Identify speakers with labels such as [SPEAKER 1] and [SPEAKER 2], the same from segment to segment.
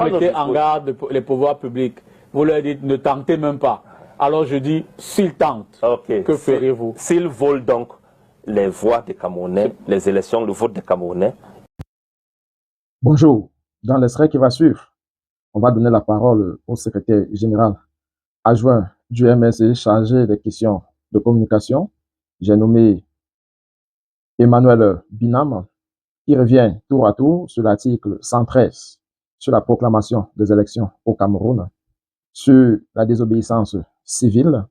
[SPEAKER 1] Mettez en garde les pouvoirs publics. Vous leur dites ne tentez même pas. Alors je dis, s'ils tentent, que ferez-vous?
[SPEAKER 2] S'ils volent donc les voix des Camerounais, les élections, le vote des Camerounais.
[SPEAKER 3] Bonjour. Dans l'extrait qui va suivre, on va donner la parole au secrétaire général adjoint du MSC chargé des questions de communication. J'ai nommé Emmanuel Binam, qui revient tour à tour sur l'article 113 sur la proclamation des élections au Cameroun, sur la désobéissance civile.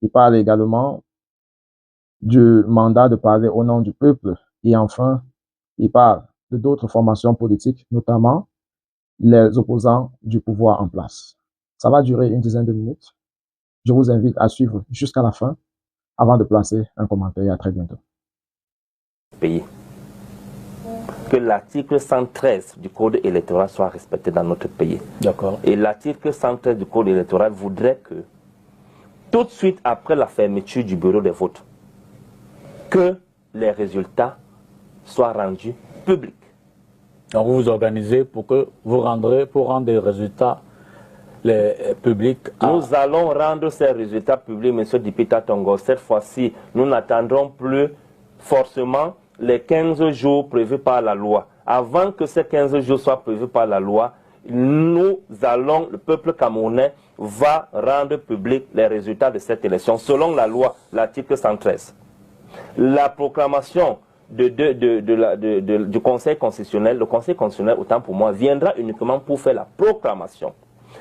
[SPEAKER 3] Il parle également du mandat de parler au nom du peuple et enfin, il parle de d'autres formations politiques, notamment les opposants du pouvoir en place. Ça va durer une dizaine de minutes. Je vous invite à suivre jusqu'à la fin avant de placer un commentaire. À très bientôt.
[SPEAKER 2] Pays. Que l'article 113 du code électoral soit respecté dans notre pays.
[SPEAKER 1] D'accord.
[SPEAKER 2] Et l'article 113 du code électoral voudrait que, tout de suite après la fermeture du bureau de vote, que les résultats soient rendus publics.
[SPEAKER 1] Donc vous vous organisez pour que vous rendre des résultats publics.
[SPEAKER 2] Nous allons rendre ces résultats publics, M. Dipita Tongo. Cette fois-ci, nous n'attendrons plus forcément les 15 jours prévus par la loi. Avant que ces 15 jours soient prévus par la loi, le peuple camerounais va rendre public les résultats de cette élection, selon la loi, l'article 113. La proclamation du Conseil constitutionnel, le Conseil constitutionnel, autant pour moi, viendra uniquement pour faire la proclamation.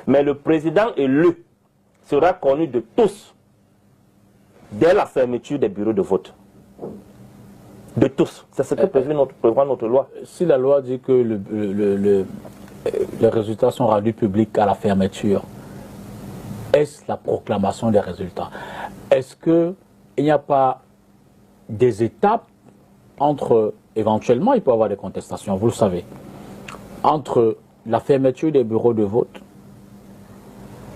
[SPEAKER 2] Mais le président élu sera connu de tous dès la fermeture des bureaux de vote. De tous. C'est ce que prévoit notre loi.
[SPEAKER 1] Si la loi dit que les résultats sont rendus publics à la fermeture, est-ce la proclamation des résultats? Est-ce qu'il n'y a pas des étapes entre, éventuellement il peut y avoir des contestations, vous le savez, entre la fermeture des bureaux de vote,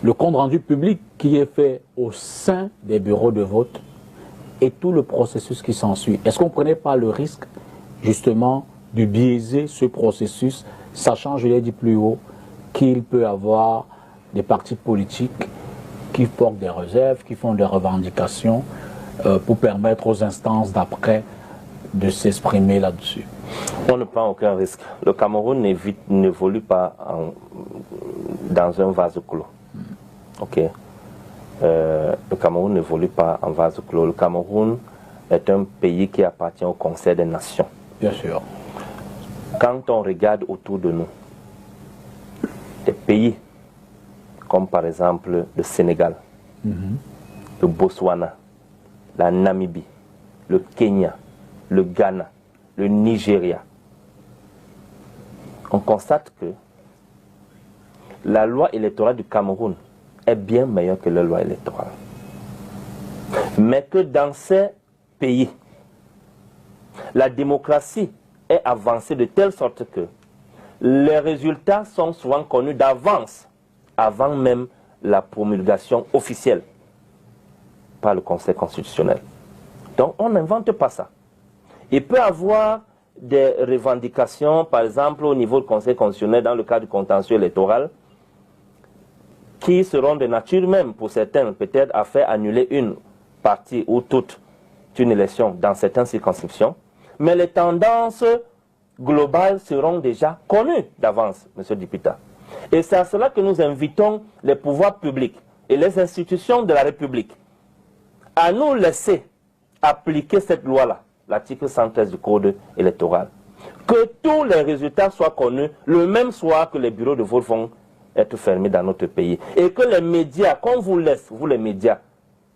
[SPEAKER 1] le compte rendu public qui est fait au sein des bureaux de vote et tout le processus qui s'ensuit? Est-ce qu'on ne prenait pas le risque justement de biaiser ce processus, sachant, je l'ai dit plus haut, qu'il peut y avoir des partis politiques qui portent des réserves, qui font des revendications pour permettre aux instances d'après de s'exprimer là-dessus?
[SPEAKER 2] On ne prend aucun risque. Le Cameroun n'évolue pas dans un vase clos. Ok. Le Cameroun n'évolue pas en vase clos. Le Cameroun est un pays qui appartient au Conseil des Nations.
[SPEAKER 1] Bien sûr.
[SPEAKER 2] Quand on regarde autour de nous, des pays comme par exemple le Sénégal, le Botswana, la Namibie, le Kenya, le Ghana, le Nigeria, on constate que la loi électorale du Cameroun est bien meilleure que la loi électorale. Mais que dans ces pays, la démocratie est avancée de telle sorte que les résultats sont souvent connus d'avance, avant même la promulgation officielle par le Conseil constitutionnel. Donc on n'invente pas ça. Il peut y avoir des revendications, par exemple au niveau du Conseil constitutionnel, dans le cadre du contentieux électoral, qui seront de nature même, pour certains, peut-être à faire annuler une partie ou toute une élection dans certaines circonscriptions. Mais les tendances globales seront déjà connues d'avance, M. Dipita. Et c'est à cela que nous invitons les pouvoirs publics et les institutions de la République à nous laisser appliquer cette loi-là, l'article 113 du Code électoral. Que tous les résultats soient connus le même soir que les bureaux de vote vont être fermés dans notre pays. Et que les médias, qu'on vous laisse, vous les médias,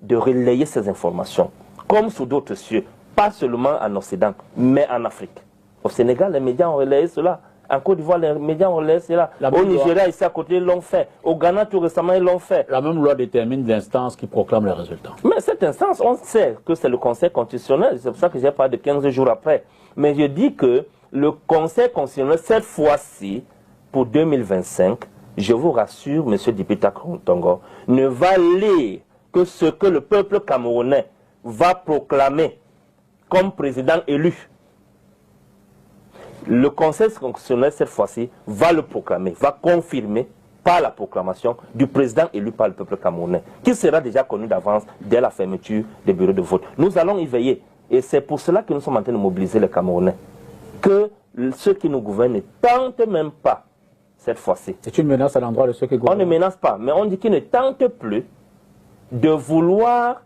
[SPEAKER 2] de relayer ces informations, comme sous d'autres cieux, pas seulement en Occident, mais en Afrique. Au Sénégal, les médias ont relayé cela. En Côte d'Ivoire, les médias ont relayé cela. Au Nigeria, ici à côté, ils l'ont fait. Au Ghana, tout récemment, ils l'ont fait.
[SPEAKER 1] La même loi détermine l'instance qui proclame les résultats.
[SPEAKER 2] Mais cette instance, on sait que c'est le Conseil constitutionnel. C'est pour ça que j'ai parlé de 15 jours après. Mais je dis que le Conseil constitutionnel, cette fois-ci, pour 2025, je vous rassure, M. Dipita Tongo, ne va lire que ce que le peuple camerounais va proclamer comme président élu. Le Conseil constitutionnel, cette fois-ci, va le proclamer, va confirmer par la proclamation du président élu par le peuple camerounais, qui sera déjà connu d'avance dès la fermeture des bureaux de vote. Nous allons y veiller. Et c'est pour cela que nous sommes en train de mobiliser les Camerounais. Que ceux qui nous gouvernent ne tentent même pas, cette fois-ci.
[SPEAKER 1] C'est une menace à l'endroit de ceux qui gouvernent.
[SPEAKER 2] On ne menace pas, mais on dit qu'ils ne tentent plus de vouloir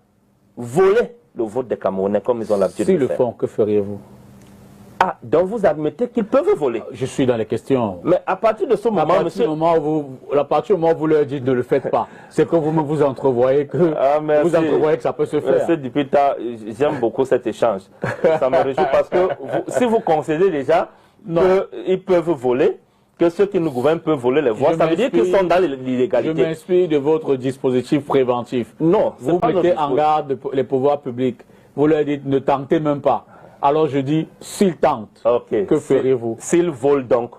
[SPEAKER 2] voler le vote des Camerounais comme ils ont l'habitude de le faire.
[SPEAKER 1] S'ils le font, que feriez-vous?
[SPEAKER 2] Ah, donc vous admettez qu'ils peuvent voler.
[SPEAKER 1] Je suis dans les questions.
[SPEAKER 2] Mais à partir de ce moment, monsieur...
[SPEAKER 1] À partir du moment où vous leur dites ne le faites pas, c'est que vous entrevoyez que, vous entrevoyez que ça peut se faire.
[SPEAKER 2] Monsieur Dipita, j'aime beaucoup cet échange. Ça me réjouit parce que si vous concédez déjà qu'ils peuvent voler, que ceux qui nous gouvernent peuvent voler les voix, ça veut dire qu'ils sont dans l'illégalité.
[SPEAKER 1] Je m'inspire de votre dispositif préventif.
[SPEAKER 2] Non,
[SPEAKER 1] vous mettez en garde les pouvoirs publics. Vous leur dites ne tentez même pas. Alors je dis, s'ils tentent, que ferez-vous?
[SPEAKER 2] S'ils volent donc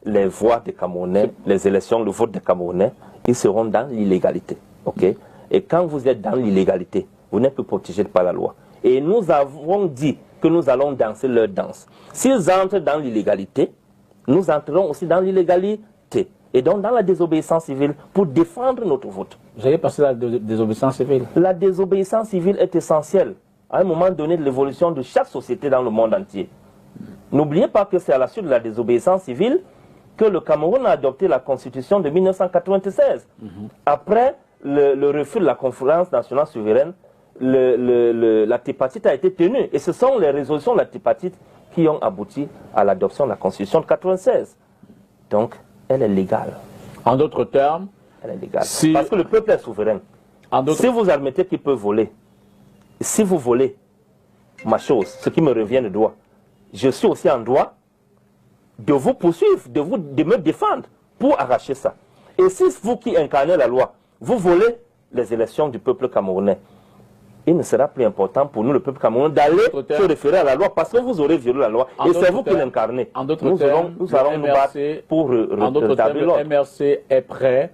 [SPEAKER 2] les voix des Camerounais, les élections, le vote des Camerounais, ils seront dans l'illégalité. Et quand vous êtes dans l'illégalité, vous n'êtes plus protégé par la loi. Et nous avons dit que nous allons danser leur danse. S'ils entrent dans l'illégalité, nous entrerons aussi dans l'illégalité. Et donc dans la désobéissance civile pour défendre notre vote.
[SPEAKER 1] Vous allez passer la désobéissance civile?
[SPEAKER 2] La désobéissance civile est essentielle à un moment donné de l'évolution de chaque société dans le monde entier. N'oubliez pas que c'est à la suite de la désobéissance civile que le Cameroun a adopté la Constitution de 1996. Après le refus de la conférence nationale souveraine, la tripartite a été tenue. Et ce sont les résolutions de la tripartite qui ont abouti à l'adoption de la Constitution de 1996. Donc, elle est légale.
[SPEAKER 1] En d'autres termes,
[SPEAKER 2] elle est légale. Parce que le peuple est souverain. Si vous admettez qu'il peut voler, si vous volez ma chose, ce qui me revient de droit, je suis aussi en droit de vous poursuivre, de me défendre pour arracher ça. Et si vous qui incarnez la loi, vous volez les élections du peuple camerounais, il ne sera plus important pour nous, le peuple camerounais, d'aller se référer à la loi parce que vous aurez violé la loi. Et c'est vous qui l'incarnez. Nous allons nous battre pour rétablir l'ordre.
[SPEAKER 1] Le MRC est prêt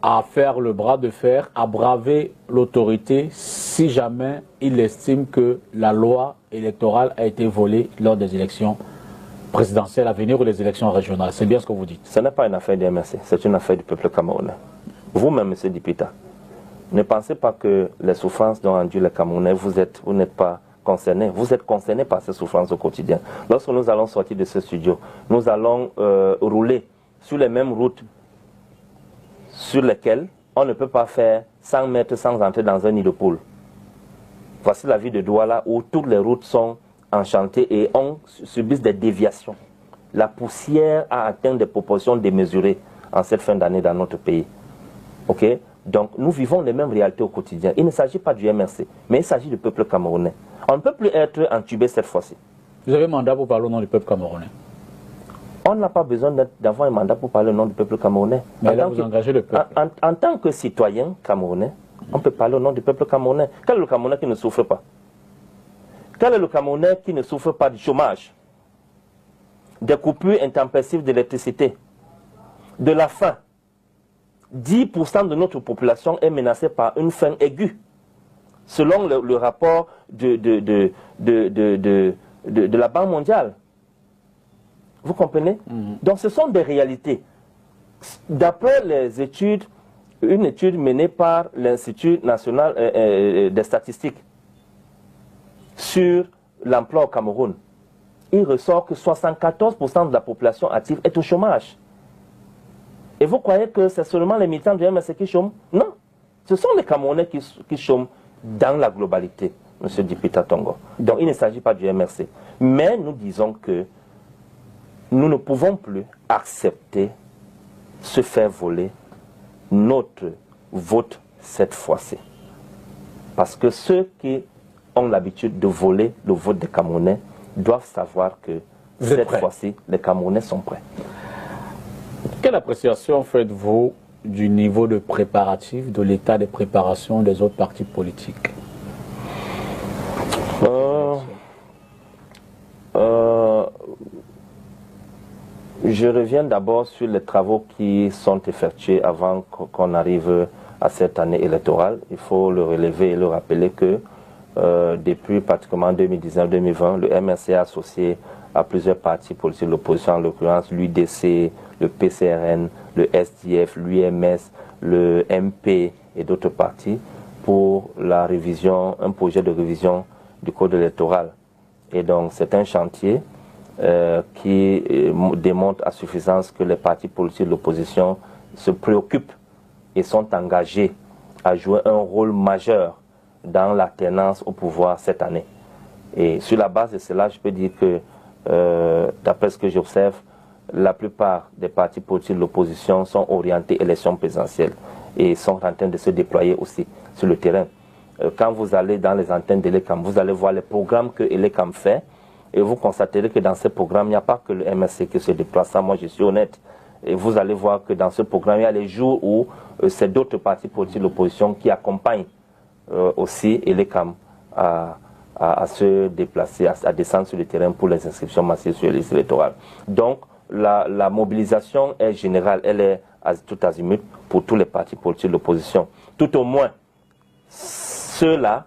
[SPEAKER 1] à faire le bras de fer, à braver l'autorité si jamais il estime que la loi électorale a été volée lors des élections présidentielles à venir ou des élections régionales. C'est bien ce que vous dites.
[SPEAKER 2] Ce n'est pas une affaire du MRC, c'est une affaire du peuple camerounais. Vous-même, M. Dipita, ne pensez pas que les souffrances dont endurent les Camerounais, vous n'êtes pas concernés. Vous êtes concernés par ces souffrances au quotidien. Lorsque nous allons sortir de ce studio, nous allons rouler sur les mêmes routes sur lesquelles on ne peut pas faire 100 mètres sans entrer dans un nid de poule. Voici la ville de Douala où toutes les routes sont enchantées et on subit des déviations. La poussière a atteint des proportions démesurées en cette fin d'année dans notre pays. Donc nous vivons les mêmes réalités au quotidien. Il ne s'agit pas du MRC, mais il s'agit du peuple camerounais. On ne peut plus être entubé cette fois-ci.
[SPEAKER 1] Vous avez un mandat pour parler au nom du peuple camerounais?
[SPEAKER 2] On n'a pas besoin d'avoir un mandat pour parler au nom du peuple camerounais.
[SPEAKER 1] Mais là, vous engagez le peuple.
[SPEAKER 2] En tant que citoyen camerounais, on peut parler au nom du peuple camerounais. Quel est le Camerounais qui ne souffre pas? Quel est le Camerounais qui ne souffre pas du chômage, des coupures intempestives d'électricité, de la faim? 10% de notre population est menacée par une faim aiguë, selon le rapport de la Banque mondiale. Vous comprenez? Donc ce sont des réalités. D'après les études, une étude menée par l'Institut national des statistiques sur l'emploi au Cameroun, il ressort que 74% de la population active est au chômage. Et vous croyez que c'est seulement les militants du MRC qui chôment? Non. Ce sont les Camerounais qui chôment dans la globalité, M. Dipita Tongo. Donc il ne s'agit pas du MRC. Mais nous disons que nous ne pouvons plus accepter se faire voler notre vote cette fois-ci. Parce que ceux qui ont l'habitude de voler le vote des Camerounais doivent savoir que cette fois-ci, les Camerounais sont prêts.
[SPEAKER 1] Quelle appréciation faites-vous du niveau de préparatif, de l'état de préparation des autres partis politiques?
[SPEAKER 2] Je reviens d'abord sur les travaux qui sont effectués avant qu'on arrive à cette année électorale. Il faut le relever et le rappeler que depuis pratiquement 2019-2020, le MRC est associé à plusieurs partis politiques de l'opposition, en l'occurrence l'UDC, le PCRN, le SDF, l'UMS, le MP et d'autres partis, pour la révision, un projet de révision du code électoral. Et donc c'est un chantier qui démontre à suffisance que les partis politiques de l'opposition se préoccupent et sont engagés à jouer un rôle majeur dans l'alternance au pouvoir cette année. Et sur la base de cela, je peux dire que, d'après ce que j'observe, la plupart des partis politiques de l'opposition sont orientés élections présidentielles et sont en train de se déployer aussi sur le terrain. Quand vous allez dans les antennes d'Elecam, vous allez voir les programmes que Elecam fait et vous constaterez que dans ces programmes, il n'y a pas que le MRC qui se déploie. Ça, moi, je suis honnête. Et vous allez voir que dans ce programme, il y a les jours où c'est d'autres partis politiques de l'opposition qui accompagnent aussi Elecam à se déplacer, à descendre sur le terrain pour les inscriptions massives sur les listes électorales. Donc, la mobilisation est générale, elle est tout azimut pour tous les partis politiques de l'opposition. Tout au moins, ceux-là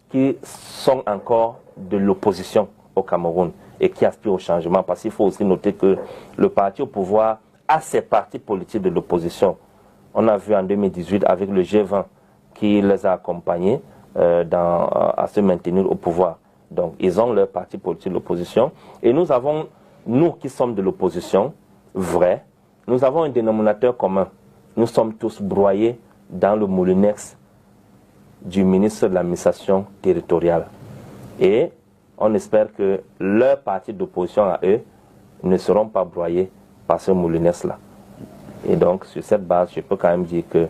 [SPEAKER 2] qui sont encore de l'opposition au Cameroun et qui aspirent au changement, parce qu'il faut aussi noter que le parti au pouvoir a ses partis politiques de l'opposition. On a vu en 2018 avec le G20 qui les a accompagnés à se maintenir au pouvoir. Donc ils ont leur parti politique de l'opposition. Et nous avons, nous qui sommes de l'opposition, vrai, nous avons un dénominateur commun. Nous sommes tous broyés dans le moulinex du ministre de l'administration territoriale. Et on espère que leurs partis d'opposition à eux ne seront pas broyés par ce moulinex-là. Et donc, sur cette base, je peux quand même dire que